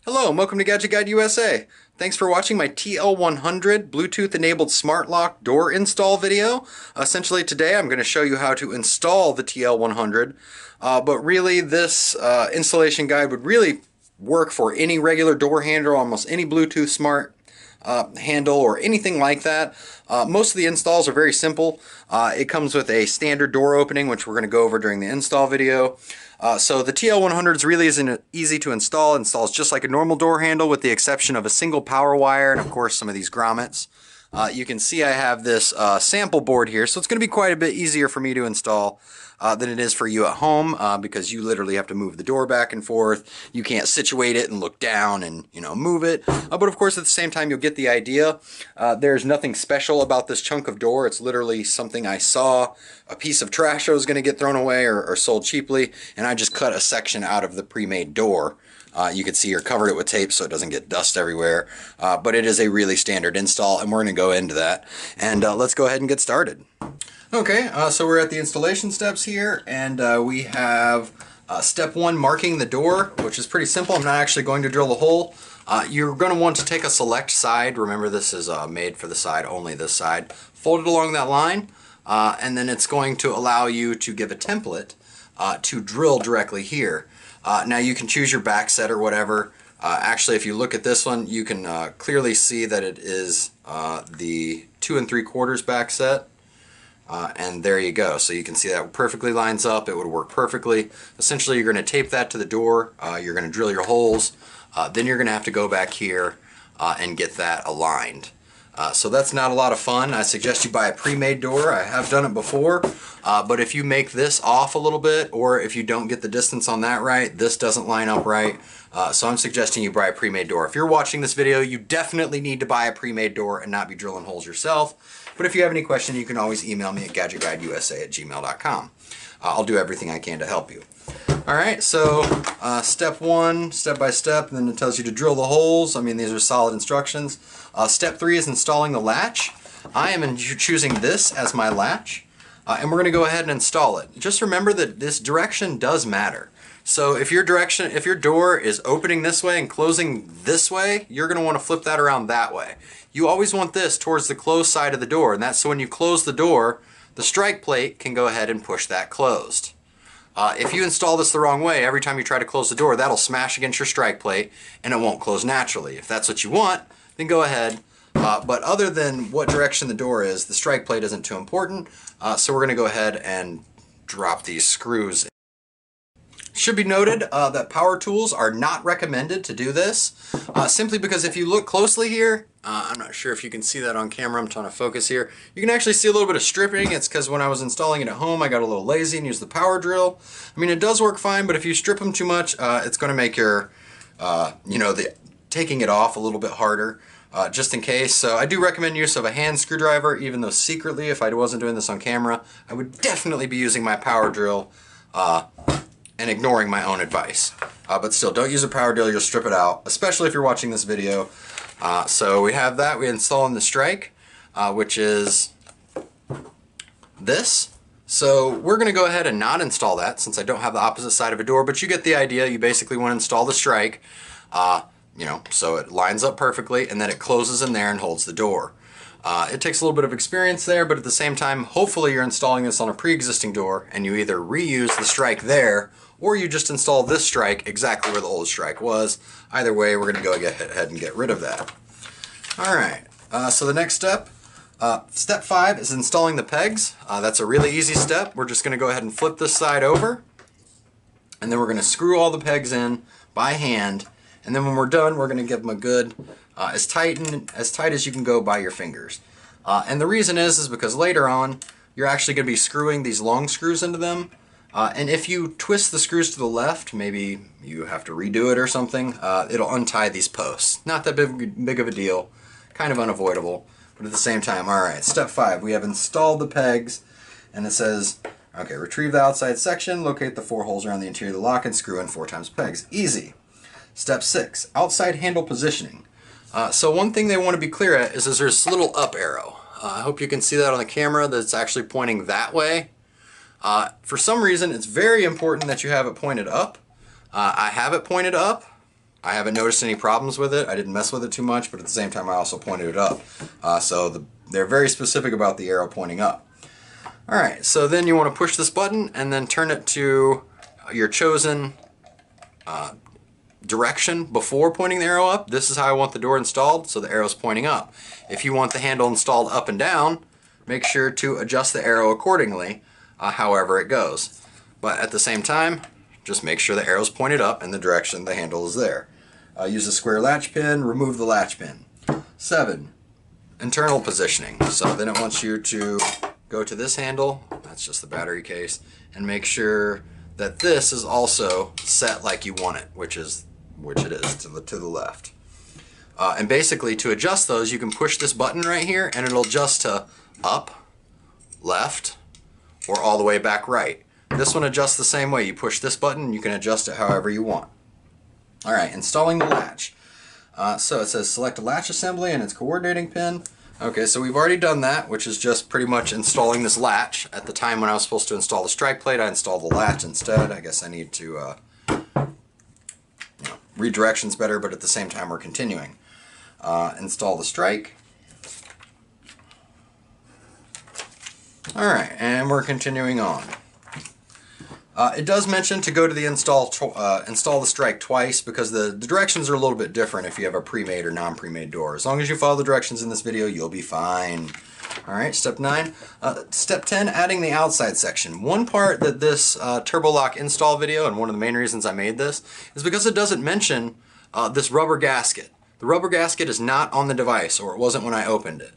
Hello and welcome to GadgetGuideUSA. Thanks for watching my TL100 Bluetooth-enabled smart lock door install video. Essentially today I'm going to show you how to install the TL100, but really this installation guide would really work for any regular door handle, almost any Bluetooth smart handle or anything like that. Most of the installs are very simple. It comes with a standard door opening, which we're going to go over during the install video. So the TL100 really isn't easy to install. It installs just like a normal door handle with the exception of a single power wire and of course some of these grommets. You can see I have this sample board here, so it's going to be quite a bit easier for me to install than it is for you at home because you literally have to move the door back and forth. You can't situate it and look down and move it. But of course at the same time you'll get the idea. There's nothing special about this chunk of door. It's literally something I saw, a piece of trash that was going to get thrown away or sold cheaply, and I just cut a section out of the pre-made door. You can see here, covered it with tape so it doesn't get dust everywhere, but it is a really standard install and we're going to go into that, and let's go ahead and get started. Okay, so we're at the installation steps here, and we have step one, marking the door, which is pretty simple. I'm not actually going to drill the hole. You're going to want to take a select side. Remember, this is made for the side, only this side. Fold it along that line, and then it's going to allow you to give a template to drill directly here. Now you can choose your back set or whatever. Actually, if you look at this one, you can clearly see that it is the 2 3/4 back set. And there you go. So you can see that perfectly lines up. It would work perfectly. Essentially, you're going to tape that to the door. You're going to drill your holes. Then you're going to have to go back here and get that aligned. So that's not a lot of fun. I suggest you buy a pre-made door. I have done it before, but if you make this off a little bit, or if you don't get the distance on that right, this doesn't line up right. So I'm suggesting you buy a pre-made door. If you're watching this video, you definitely need to buy a pre-made door and not be drilling holes yourself. But if you have any question, you can always email me at GadgetGuideUSA@gmail.com. I'll do everything I can to help you. Alright, so step one, step by step, and then it tells you to drill the holes. I mean, these are solid instructions. Step three is installing the latch. I am choosing this as my latch, and we're going to go ahead and install it. Just remember that this direction does matter. So if your door is opening this way and closing this way, you're going to want to flip that around that way. You always want this towards the closed side of the door, and that's so when you close the door, the strike plate can go ahead and push that closed. If you install this the wrong way, every time you try to close the door, that'll smash against your strike plate and it won't close naturally. If that's what you want, then go ahead. But other than what direction the door is, the strike plate isn't too important. So we're going to go ahead and drop these screws. Should be noted that power tools are not recommended to do this, simply because if you look closely here, I'm not sure if you can see that on camera, I'm trying to focus here, you can actually see a little bit of stripping. It's because when I was installing it at home I got a little lazy and used the power drill. I mean, it does work fine, but if you strip them too much, it's going to make your, taking it off a little bit harder. Just in case. So I do recommend use of a hand screwdriver, even though secretly, if I wasn't doing this on camera, I would definitely be using my power drill and ignoring my own advice. But still, don't use a power drill, you'll strip it out, especially if you're watching this video. So we have that, we install in the strike, which is this. So we're going to go ahead and not install that since I don't have the opposite side of a door, but you get the idea. You basically want to install the strike, so it lines up perfectly and then it closes in there and holds the door. It takes a little bit of experience there, but at the same time, hopefully you're installing this on a pre-existing door and you either reuse the strike there or you just install this strike exactly where the old strike was. Either way, we're going to go ahead and get rid of that. Alright, so the next step, step 5 is installing the pegs. That's a really easy step. We're just going to go ahead and flip this side over, and then we're going to screw all the pegs in by hand, and then when we're done, we're going to give them a good, as tight as you can go by your fingers. And the reason is because later on, you're actually going to be screwing these long screws into them. And if you twist the screws to the left, maybe you have to redo it or something, it'll untie these posts. Not that big of a deal, kind of unavoidable, but at the same time. Alright, step 5, we have installed the pegs, and it says, okay, retrieve the outside section, locate the 4 holes around the interior of the lock, and screw in 4 times pegs. Easy. Step 6, outside handle positioning. So one thing they want to be clear at is there's this little up arrow. I hope you can see that on the camera, that it's actually pointing that way. For some reason, it's very important that you have it pointed up. I have it pointed up, I haven't noticed any problems with it. I didn't mess with it too much, but at the same time I also pointed it up. They're very specific about the arrow pointing up. Alright, so then you want to push this button and then turn it to your chosen direction before pointing the arrow up. This is how I want the door installed, so the arrow's pointing up. If you want the handle installed up and down, make sure to adjust the arrow accordingly, however it goes. But at the same time, just make sure the arrow's pointed up in the direction the handle is there. Use a square latch pin, remove the latch pin. 7. Internal positioning. So then it wants you to go to this handle, that's just the battery case, and make sure that this is also set like you want it, which it is to the left. And basically to adjust those, you can push this button right here and it'll adjust to up, left, or all the way back right. This one adjusts the same way. You push this button and you can adjust it however you want. Alright, installing the latch. So it says select a latch assembly and its coordinating pin. Okay, so we've already done that, which is just pretty much installing this latch. At the time when I was supposed to install the strike plate, I installed the latch instead. I guess I need to read directions better, but at the same time we're continuing. Install the strike. Alright, and we're continuing on. It does mention to go to the install the strike twice because the directions are a little bit different if you have a pre-made or non-pre-made door. As long as you follow the directions in this video, you'll be fine. Alright, step 9. Step 10, adding the outside section. One part that this Turbolock install video, and one of the main reasons I made this, is because it doesn't mention this rubber gasket. The rubber gasket is not on the device, or it wasn't when I opened it.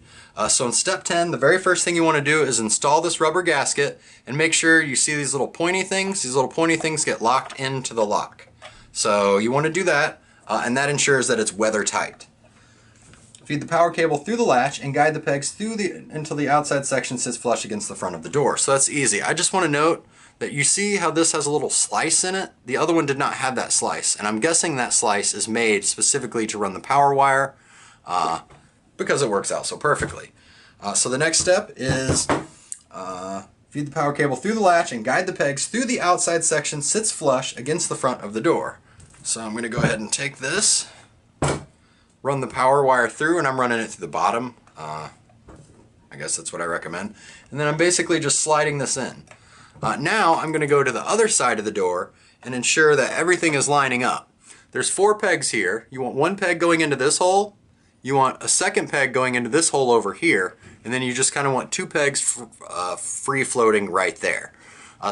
So in step 10, the very first thing you want to do is install this rubber gasket and make sure you see these little pointy things. These little pointy things get locked into the lock. So you want to do that, and that ensures that it's weather tight. Feed the power cable through the latch and guide the pegs through until the outside section sits flush against the front of the door. So that's easy. I just want to note that you see how this has a little slice in it? The other one did not have that slice, and I'm guessing that slice is made specifically to run the power wire, because it works out so perfectly. So the next step is feed the power cable through the latch and guide the pegs through the outside section sits flush against the front of the door. So I'm going to go ahead and take this, run the power wire through, and I'm running it through the bottom. I guess that's what I recommend. And then I'm basically just sliding this in. Now I'm going to go to the other side of the door and ensure that everything is lining up. There's 4 pegs here. You want one peg going into this hole. You want a second peg going into this hole over here, and then you just kind of want 2 pegs free floating right there.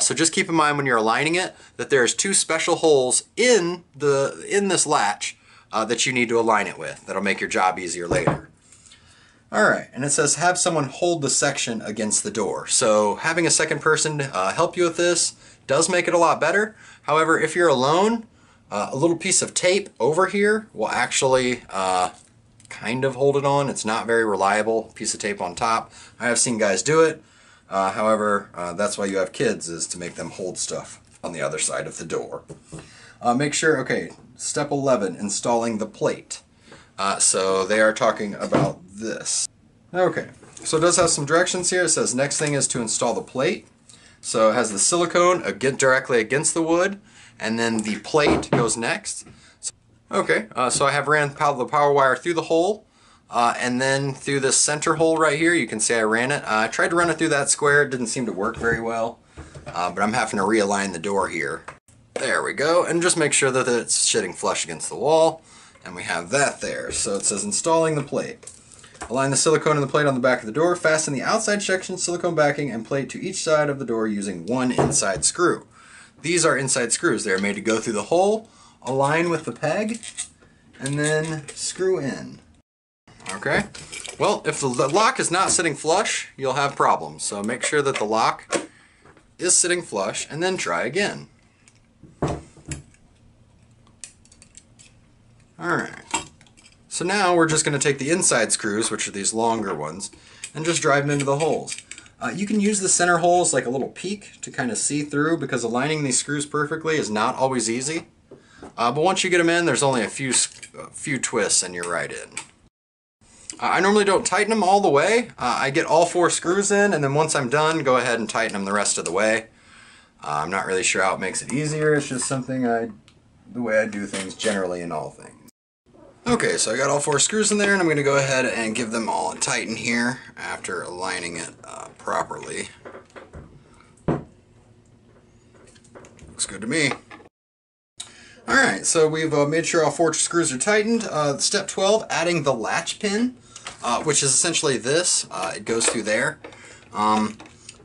So just keep in mind when you're aligning it that there's 2 special holes in this latch that you need to align it with. That'll make your job easier later. Alright, and it says have someone hold the section against the door. So having a second person help you with this does make it a lot better. However, if you're alone, a little piece of tape over here will actually kind of hold it on. It's not very reliable, piece of tape on top. I have seen guys do it. However, that's why you have kids, is to make them hold stuff on the other side of the door. Make sure, okay, step 11, installing the plate. So they are talking about this. Okay, so it does have some directions here. It says next thing is to install the plate. So it has the silicone directly against the wood, and then the plate goes next. Okay, so I have ran the power wire through the hole, and then through this center hole right here. You can see I ran it. I tried to run it through that square. It didn't seem to work very well, but I'm having to realign the door here. There we go, and just make sure that it's sitting flush against the wall, and we have that there. So it says installing the plate. Align the silicone and the plate on the back of the door. Fasten the outside section, silicone backing, and plate to each side of the door using 1 inside screw. These are inside screws. They are made to go through the hole, align with the peg, and then screw in. Okay, well, if the lock is not sitting flush, you'll have problems. So make sure that the lock is sitting flush, and then try again. Alright, so now we're just going to take the inside screws, which are these longer ones, and just drive them into the holes. You can use the center holes like a little peek to kind of see through, because aligning these screws perfectly is not always easy. But once you get them in, there's only a few twists and you're right in. I normally don't tighten them all the way. I get all 4 screws in, and then once I'm done, go ahead and tighten them the rest of the way. I'm not really sure how it makes it easier. It's just something I the way I do things generally in all things. Okay, so I got all 4 screws in there, and I'm going to go ahead and give them all a tighten here after aligning it properly. Looks good to me. Alright, so we've made sure all 4 screws are tightened. Step 12, adding the latch pin, which is essentially this. It goes through there.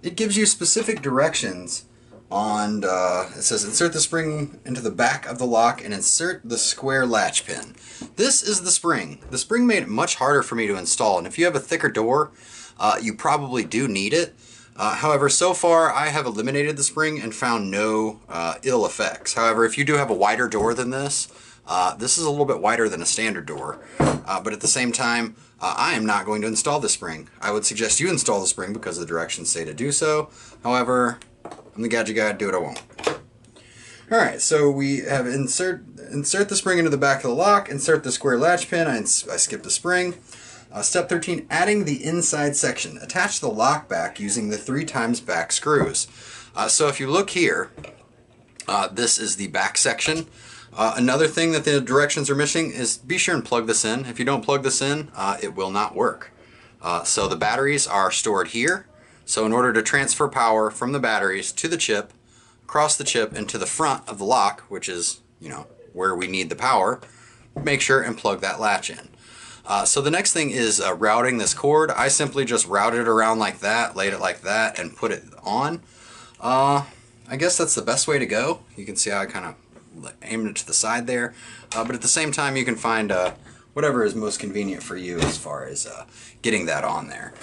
It gives you specific directions on, it says insert the spring into the back of the lock and insert the square latch pin. This is the spring. The spring made it much harder for me to install, and if you have a thicker door, you probably do need it. However, so far I have eliminated the spring and found no ill effects. However, if you do have a wider door than this, this is a little bit wider than a standard door. But at the same time, I am not going to install the spring. I would suggest you install the spring because the directions say to do so. However, I'm the Gadget Guy, do what I won't. Alright, so we have insert the spring into the back of the lock, insert the square latch pin, I skipped the spring. Step 13, adding the inside section. Attach the lock back using the 3x back screws. So if you look here, this is the back section. Another thing that the directions are missing is be sure and plug this in. If you don't plug this in, it will not work. So the batteries are stored here. So in order to transfer power from the batteries to the chip, across the chip and to the front of the lock, which is, you know, where we need the power, make sure and plug that latch in. So the next thing is routing this cord. I simply just routed it around like that, laid it like that, and put it on. I guess that's the best way to go. You can see how I kind of aimed it to the side there. But at the same time, you can find whatever is most convenient for you as far as getting that on there.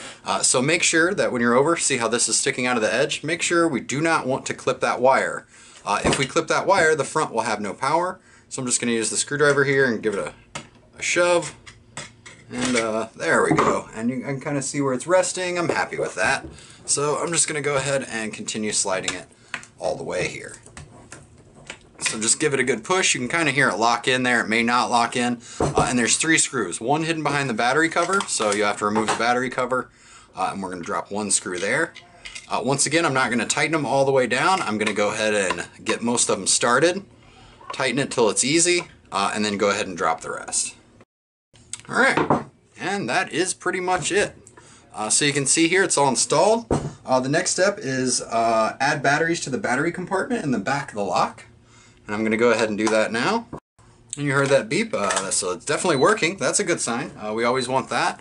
So make sure that when you're over, see how this is sticking out of the edge? Make sure we do not want to clip that wire. If we clip that wire, the front will have no power. So I'm just going to use the screwdriver here and give it a shove. And there we go. And you can kind of see where it's resting. I'm happy with that. So I'm just going to go ahead and continue sliding it all the way here. So just give it a good push. You can kind of hear it lock in there. It may not lock in. And there's 3 screws. One hidden behind the battery cover, so you have to remove the battery cover. And we're going to drop 1 screw there. Once again, I'm not going to tighten them all the way down. I'm going to go ahead and get most of them started, tighten it till it's easy, and then go ahead and drop the rest. Alright, and that is pretty much it. So you can see here it's all installed. The next step is add batteries to the battery compartment in the back of the lock. And I'm going to go ahead and do that now. And you heard that beep, so it's definitely working. That's a good sign. We always want that.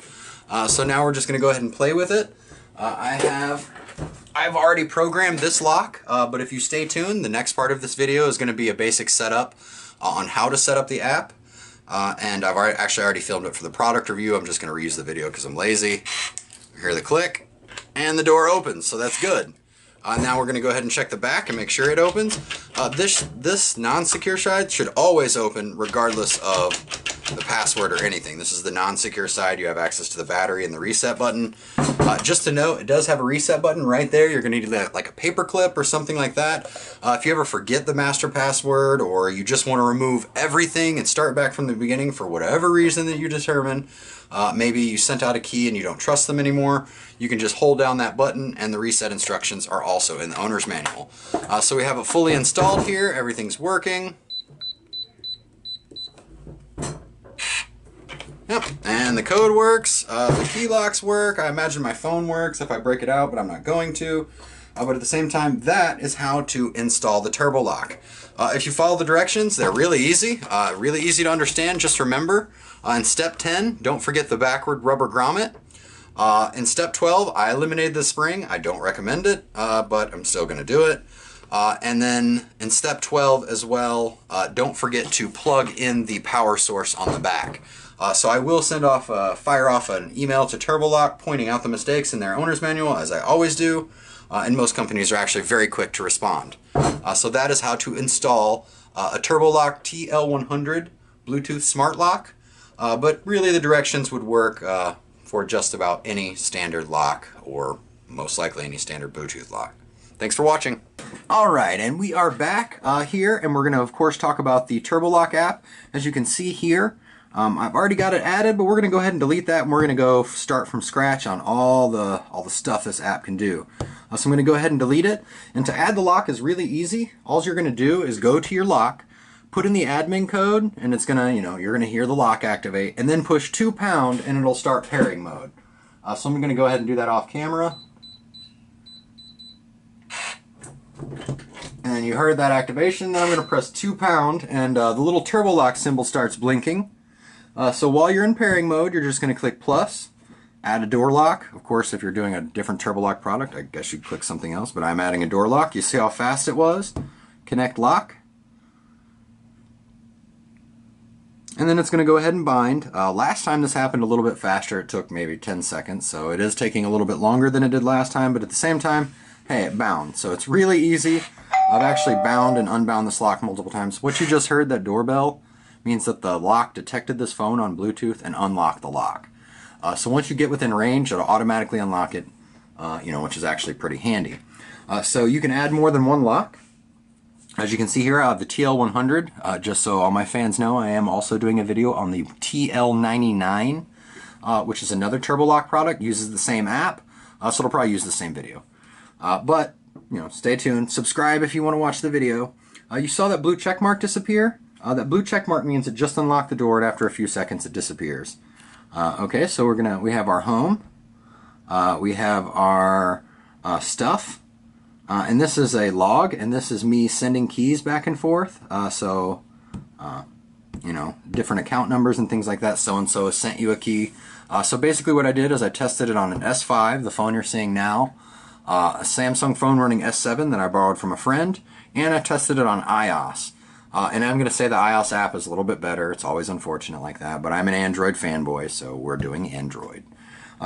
So now we're just going to go ahead and play with it. I've already programmed this lock, but if you stay tuned, the next part of this video is going to be a basic setup on how to set up the app. And I've already filmed it for the product review. I'm just going to reuse the video because I'm lazy. You hear the click, and the door opens, so that's good. Now we're going to go ahead and check the back and make sure it opens. This non-secure side should always open regardless of the password or anything. This is the non-secure side. You have access to the battery and the reset button. Just to note, it does have a reset button right there. You're going to need like a paper clip or something like that. If you ever forget the master password or you just want to remove everything and start back from the beginning for whatever reason that you determine, maybe you sent out a key and you don't trust them anymore, you can just hold down that button, and the reset instructions are also in the owner's manual. So we have it fully installed here. Everything's working. Yep, and the code works, the key locks work. I imagine my phone works if I break it out, but I'm not going to. But at the same time, that is how to install the Turbolock. If you follow the directions, they're really easy to understand. Just remember, in step 10, don't forget the backward rubber grommet. In step 12, I eliminated the spring. I don't recommend it, but I'm still going to do it. And then in step 12 as well, don't forget to plug in the power source on the back. So I will fire off an email to Turbolock pointing out the mistakes in their owner's manual, as I always do. And most companies are actually very quick to respond. So that is how to install a Turbolock TL100 Bluetooth smart lock. But really the directions would work for just about any standard lock, or most likely any standard Bluetooth lock. Thanks for watching. Alright, and we are back here, and we're going to of course talk about the Turbolock app. As you can see here, I've already got it added, but we're going to go ahead and delete that, and we're going to go start from scratch on all the stuff this app can do. So I'm going to go ahead and delete it. And to add the lock is really easy. All you're going to do is go to your lock, put in the admin code, and it's gonna, you're gonna hear the lock activate, and then push 2# and it'll start pairing mode. So I'm gonna go ahead and do that off camera. And you heard that activation. Then I'm gonna press 2# and the little Turbolock symbol starts blinking. So while you're in pairing mode, you're just gonna click plus, add a door lock. Of course, if you're doing a different Turbolock product, I guess you'd click something else, but I'm adding a door lock. You see how fast it was? Connect lock. And then it's going to go ahead and bind. Last time this happened a little bit faster. It took maybe 10 seconds, so it is taking a little bit longer than it did last time, but at the same time, hey, it bound. So it's really easy. I've actually bound and unbound this lock multiple times. What you just heard, that doorbell, means that the lock detected this phone on Bluetooth and unlocked the lock. So once you get within range, it'll automatically unlock it, which is actually pretty handy. So you can add more than one lock. As you can see here, I have the TL100. Just so all my fans know, I am also doing a video on the TL99, which is another Turbolock product. Uses the same app, so it'll probably use the same video. But stay tuned. Subscribe if you want to watch the video. You saw that blue check mark disappear. That blue check mark means it just unlocked the door, and after a few seconds, it disappears. Okay, so we have our home. We have our stuff. And this is a log, and this is me sending keys back and forth. Different account numbers and things like that. So-and-so has sent you a key. So basically what I did is I tested it on an S5, the phone you're seeing now, a Samsung phone running S7 that I borrowed from a friend, and I tested it on iOS. And I'm going to say the iOS app is a little bit better. It's always unfortunate like that, but I'm an Android fanboy, so we're doing Android.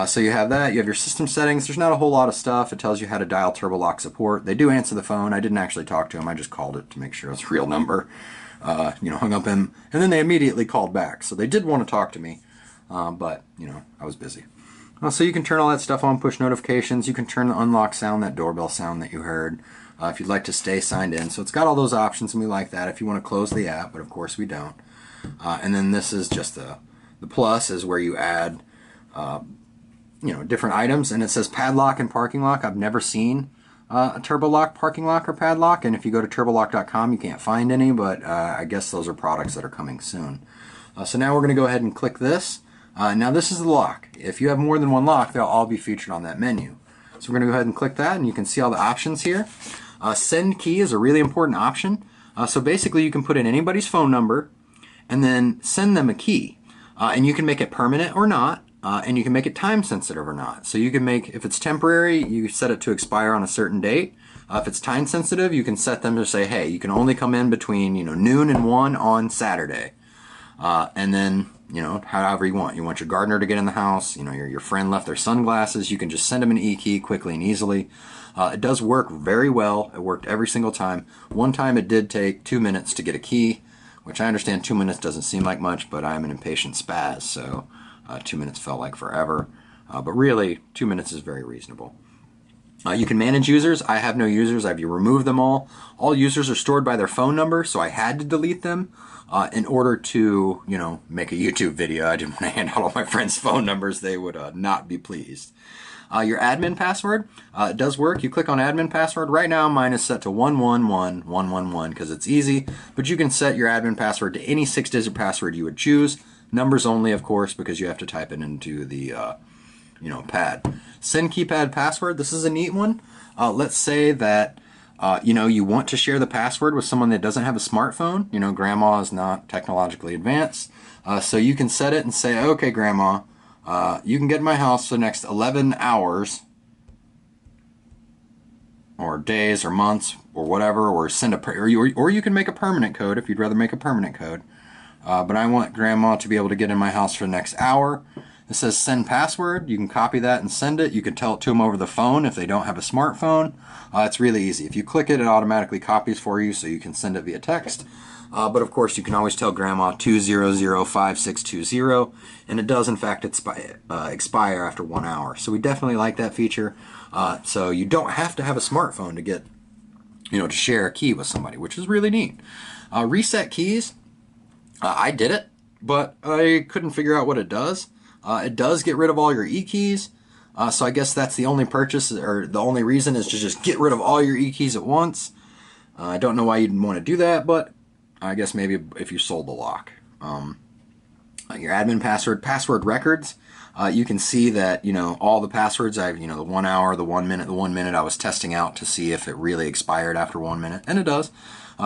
So you have that, you have your system settings. There's not a whole lot of stuff. It tells you how to dial Turbolock support. They do answer the phone. I didn't actually talk to him. I just called it to make sure it was a real number. Hung up him, and then they immediately called back. So they did want to talk to me, but, I was busy. So you can turn all that stuff on, push notifications. You can turn the unlock sound, that doorbell sound that you heard, if you'd like to stay signed in. So it's got all those options, and we like that. If you want to close the app, but of course we don't. And then this is just the plus is where you add different items, and it says padlock and parking lock. I've never seen a Turbolock parking lock or padlock, and if you go to turbolock.com you can't find any, but I guess those are products that are coming soon. So now we're going to go ahead and click this. Now this is the lock. If you have more than one lock, they'll all be featured on that menu. So we're going to go ahead and click that, and you can see all the options here. Send key is a really important option. So basically you can put in anybody's phone number and then send them a key. And you can make it permanent or not. And you can make it time sensitive or not. So you can make, if it's temporary, you set it to expire on a certain date. If it's time sensitive, you can set them to say, hey, you can only come in between noon and 1 on Saturday. And then, however you want. You want your gardener to get in the house, your friend left their sunglasses, you can just send them an e-key quickly and easily. It does work very well. It worked every single time. One time it did take 2 minutes to get a key, which I understand 2 minutes doesn't seem like much, but I'm an impatient spaz, so 2 minutes felt like forever. But really, 2 minutes is very reasonable. You can manage users. I have no users. I've removed them all. All users are stored by their phone number, so I had to delete them in order to, make a YouTube video. I didn't want to hand out all my friends' phone numbers. They would not be pleased. Your admin password, it does work. You click on admin password. Right now mine is set to 111111 because it's easy, but you can set your admin password to any 6-digit password you would choose. Numbers only, of course, because you have to type it into the pad. Send keypad password. This is a neat one. Let's say that you want to share the password with someone that doesn't have a smartphone. Grandma is not technologically advanced, so you can set it and say, okay, Grandma, you can get in my house for the next 11 hours or days or months or whatever, or send or you can make a permanent code if you'd rather make a permanent code. But I want Grandma to be able to get in my house for the next hour. It says send password. You can copy that and send it. You can tell it to them over the phone if they don't have a smartphone. It's really easy. If you click it, it automatically copies for you, so you can send it via text. But of course, you can always tell Grandma 2005620, and it does in fact expire after 1 hour. So we definitely like that feature. So you don't have to have a smartphone to get, to share a key with somebody, which is really neat. Reset keys. I did it, but I couldn't figure out what it does. It does get rid of all your e-keys, so I guess that's the only purchase, or the only reason is to just get rid of all your e-keys at once. I don't know why you'd want to do that, but I guess maybe if you sold the lock. Your admin password records. You can see that, all the passwords I've, the 1 hour, the 1 minute, the 1 minute I was testing out to see if it really expired after 1 minute, and it does.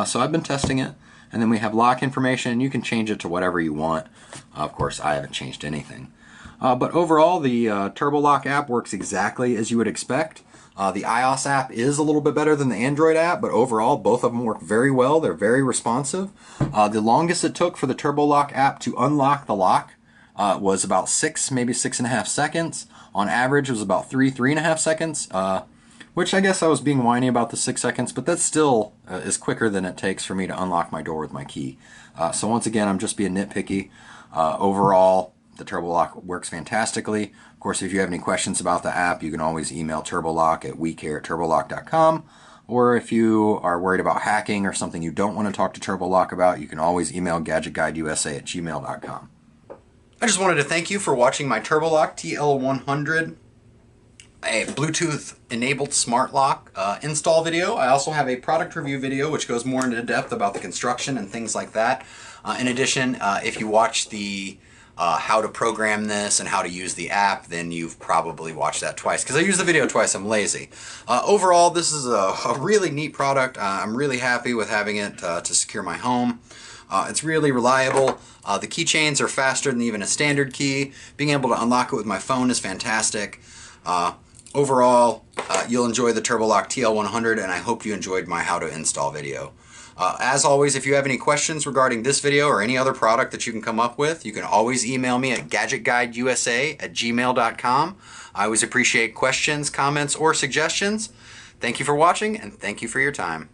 So I've been testing it. And then we have lock information. You can change it to whatever you want. Of course, I haven't changed anything. But overall, the Turbolock app works exactly as you would expect. The iOS app is a little bit better than the Android app, but overall, both of them work very well. They're very responsive. The longest it took for the Turbolock app to unlock the lock was about 6, maybe 6.5 seconds. On average, it was about 3.5 seconds, which I guess I was being whiny about the 6 seconds, but that still is quicker than it takes for me to unlock my door with my key. So once again, I'm just being nitpicky. Overall, the Turbolock works fantastically. Of course, if you have any questions about the app, you can always email Turbolock at wecare@turbolock.com. Or if you are worried about hacking or something you don't want to talk to Turbolock about, you can always email GadgetGuideUSA at gmail.com. I just wanted to thank you for watching my Turbolock TL100, a Bluetooth-enabled smart lock install video. I also have a product review video which goes more into depth about the construction and things like that. In addition, if you watch the how to program this and how to use the app, then you've probably watched that twice, because I use the video twice. I'm lazy. Overall, this is a really neat product. I'm really happy with having it to secure my home. It's really reliable. The keychains are faster than even a standard key. Being able to unlock it with my phone is fantastic. Overall, you'll enjoy the Turbolock TL100, and I hope you enjoyed my how to install video. As always, if you have any questions regarding this video or any other product that you can come up with, you can always email me at GadgetGuideUSA@gmail.com. I always appreciate questions, comments, or suggestions. Thank you for watching, and thank you for your time.